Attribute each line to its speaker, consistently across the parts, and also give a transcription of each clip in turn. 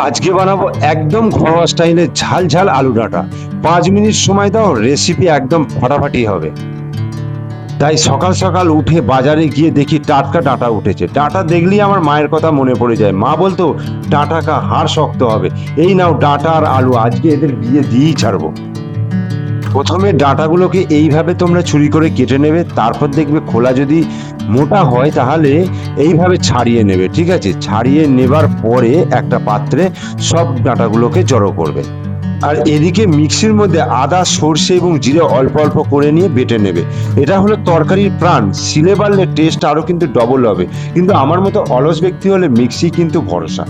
Speaker 1: আজকে বানাবো একদম ঘরোয়া স্টাইলে ঝাল ঝাল আলু ডাঁটা। 5 মিনিট সময় দাও, রেসিপি একদম ফাটাফাটি হবে। তাই সকাল সকাল উঠে বাজারে গিয়ে দেখি টাটকা ডাঁটা উঠেছে। ডাঁটা দেখলেই আমার মায়ের কথা মনে পড়ে যায়। মা বলতো ডাঁটা খা, হাড় শক্ত হবে। এই নাও ডাঁটা আর আলু, আজকে এদের বিয়ে দিয়েই ছাড়বো। প্রথমে ডাঁটাগুলোকে এইভাবে তোমরা ছুরি করে কেটে নেবে, তারপর দেখবে খোলা যদি মোটা হয় তাহলে এইভাবে ছাড়িয়ে নেবে। ঠিক আছে, ছাড়িয়ে নেবার পরে একটা পাত্রে সব ডাঁটাগুলোকে জড়ো করবে। আর এদিকে মিক্সির মধ্যে আদা, সর্ষে এবং জিরে অল্প অল্প করে নিয়ে বেটে নেবে। এটা হলো তরকারির প্রাণ। সিলে বাড়লে টেস্ট আরো কিন্তু ডবল হবে, কিন্তু আমার মতো অলস ব্যক্তি হলে মিক্সি কিন্তু ভরসা।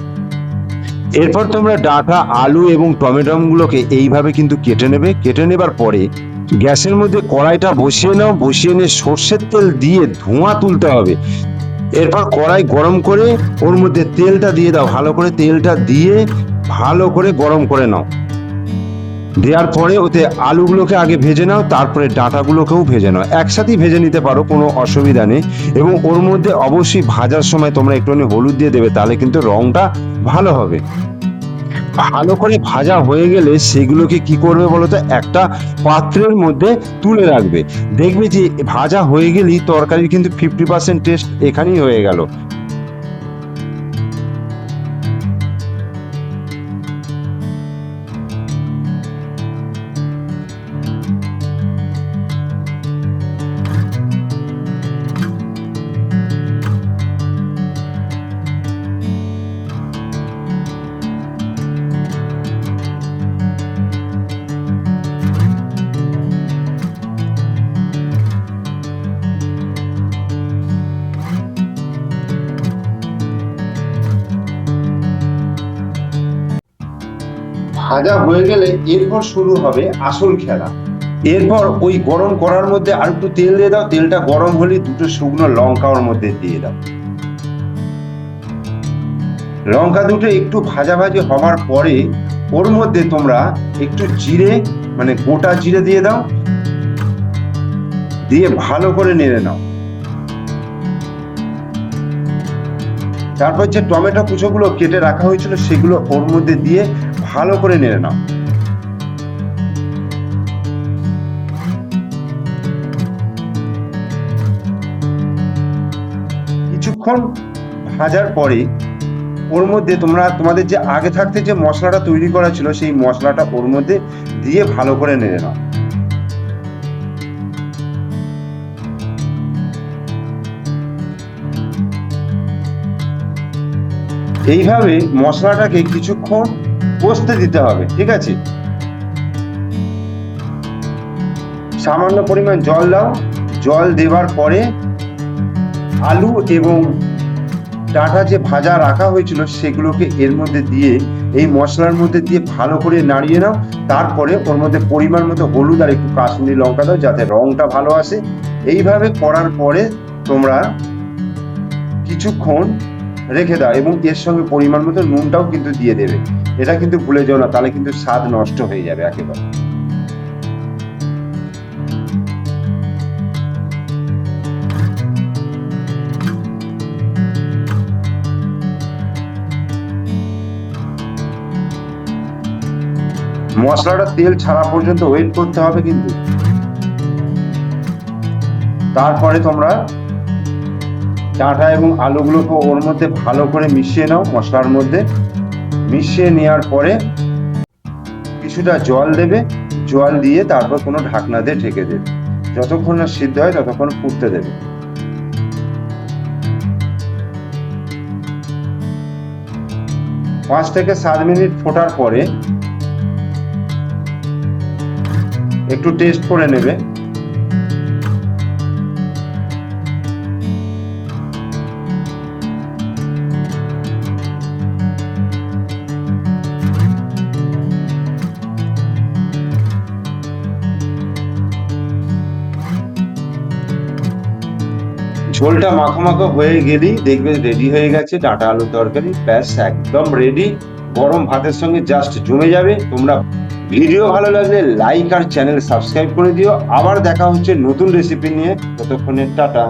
Speaker 1: এরপর তোমরা ডাঁটা, আলু এবং টমেটো গুলোকে এইভাবে কিন্তু কেটে নেবে। কেটে নেবার পরে গ্যাসের মধ্যে কড়াইটা বসিয়ে নাও। বসিয়ে নিয়ে সর্ষের তেল দিয়ে ধোঁয়া তুলতে হবে। এরপর কড়াই গরম করে ওর মধ্যে তেলটা দিয়ে দাও। ভালো করে তেলটা দিয়ে ভালো করে গরম করে নাও। দেওয়ার পরে ওতে আলুগুলোকে আগে ভেজে নাও, তারপরে ডাঁটাগুলোকেও ভেজে নাও। একসাথেই ভেজে নিতে পারো, কোনো অসুবিধা নেই। এবং ওর মধ্যে অবশ্যই ভাজার সময় তোমরা একটুখানি হলুদ দিয়ে দেবে, তাহলে কিন্তু রংটা ভালো হবে। ভালো করে ভাজা হয়ে গেলে সেগুলোকে কি করবে বলতো, একটা পাত্রের মধ্যে তুলে রাখবে। দেখবে যে ভাজা হয়ে গেলেই তরকারির কিন্তু 50% টেস্ট এখানেই হয়ে গেল। ভাজা হয়ে গেলে এরপর শুরু হবে আসল খেলা। এরপর ওই গরম করার মধ্যে আর একটু তেল দিয়ে দাও। তেলটা গরম হলে দুটো শুকনো লঙ্কা ওর মধ্যে দিয়ে দাও। লঙ্কা দুটো একটু ভাজা ভাজি হবার পরে ওর মধ্যে তোমরা একটু জিরে, মানে গোটা জিরে দিয়ে দাও। দিয়ে ভালো করে নেড়ে নাও। তারপর যে টমেটো কুচোগুলো কেটে রাখা হয়েছিল সেগুলো ওর মধ্যে দিয়ে ভালো করে নেড়ে নাও। কিছুক্ষণ ভাজার পরে ওর মধ্যে তোমাদের যে আগে থাকতে যে মশলাটা তৈরি করা ছিল সেই মশলাটা ওর মধ্যে দিয়ে ভালো করে নেড়ে নাও। এইভাবে মশলাটাকে কিছুক্ষণ কষতে দিতে হবে। ঠিক আছে, সামান্য পরিমাণ জল দাও। জল দেওয়ার পরে আলু এবং ডাঁটা যে ভাজা রাখা হয়েছিল সেগুলোকে এর মধ্যে দিয়ে, এই মশলার মধ্যে দিয়ে ভালো করে নাড়িয়ে নাও। তারপরে ওর মধ্যে পরিমাণ মতো হলুদ আর একটু কাশ্মীরি লঙ্কা দাও, যাতে রংটা ভালো আসে। এইভাবে করার পরে তোমরা কিছুক্ষণ রেখে দাও এবং এর সঙ্গে পরিমাণ মতো নুনটাও কিন্তু দিয়ে দেবে। এটা কিন্তু ভুলে যাও না, তাহলে কিন্তু স্বাদ নষ্ট হয়ে যাবে একেবারে। মশলাটা তেল ছাড়া পর্যন্ত ওয়েট করতে হবে কিন্তু। তারপরে তোমরা ডাঁটা এবং আলুগুলোকে ওর মধ্যে ভালো করে মিশিয়ে নাও। মশলার মধ্যে মিশিয়ে নেওয়ার পরে কিছুটা জল দেবে। জল দিয়ে তারপর কোনো ঢাকনা দিয়ে ঢেকে দেবে। যতক্ষণ না সিদ্ধ হয় ততক্ষণ ফুটতে দেবে। 5 থেকে 7 মিনিট ফোটার পরে একটু টেস্ট করে নেবে। ঝোলটা মাখো মাখো হয়ে গেলেই দেখবে রেডি হয়ে গেছে ডাঁটা আলুর তরকারি। ব্যাস, একদম রেডি। গরম ভাতের সঙ্গে জাস্ট জমে যাবে। তোমরা ভিডিও ভালো লাগলে লাইক আর চ্যানেল সাবস্ক্রাইব করে দিও। আবার দেখা হচ্ছে নতুন রেসিপি নিয়ে। ততক্ষণে টাটা।